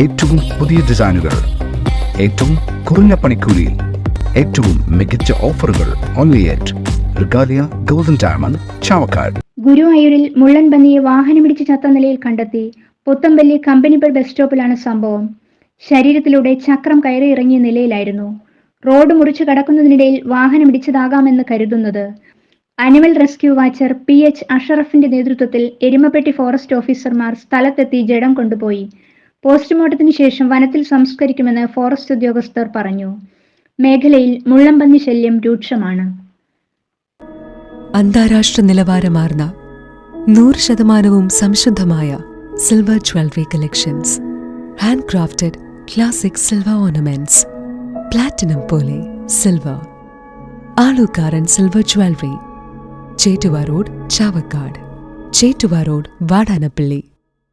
ഏറ്റവും പുതിയ ഡിസൈനുകൾ, ഏറ്റവും കുറഞ്ഞ പണിക്കൂലിയിൽ, ഏറ്റവും മികച്ച ഓഫറുകൾ. Only at Regalia golden diamond, Chavakkad. ഗുരുവായൂരിൽ മുള്ളൻ പന്നിയെ വാഹനമിടിച്ച് ചത്ത നിലയിൽ കണ്ടെത്തി. പുത്തമ്പള്ളി കമ്പനിപ്പേട് ബസ് സ്റ്റോപ്പിലാണ് സംഭവം. ശരീരത്തിലൂടെ ചക്രം കയറി ഇറങ്ങിയ നിലയിലായിരുന്നു. റോഡ് മുറിച്ചു കടക്കുന്നതിനിടയിൽ വാഹനമിടിച്ചതാകാമെന്ന് കരുതുന്നത്. അനിമൽ റെസ്ക്യൂ വാച്ചർ PH അഷറഫിന്റെ നേതൃത്വത്തിൽ എരുമപ്പെട്ടി ഫോറസ്റ്റ് ഓഫീസർമാർ സ്ഥലത്തെത്തി ജഡം കൊണ്ടുപോയി. പോസ്റ്റ്മോർട്ടത്തിന് ശേഷം വനത്തിൽ സംസ്കരിക്കുമെന്ന് ഫോറസ്റ്റ് ഉദ്യോഗസ്ഥർ പറഞ്ഞു. മേഖലയിൽ മുള്ളൻപന്നി ശല്യം രൂക്ഷമാണ്. അന്താരാഷ്ട്ര നിലവാരമാർന്ന 100% സംശുദ്ധമായ silver jewellery collections. Handcrafted classic silver ornaments. Platinum പോലെ silver. Alukkaran silver jewellery, Chettuva road, Chavakkad. Chettuva road, Vadanappally.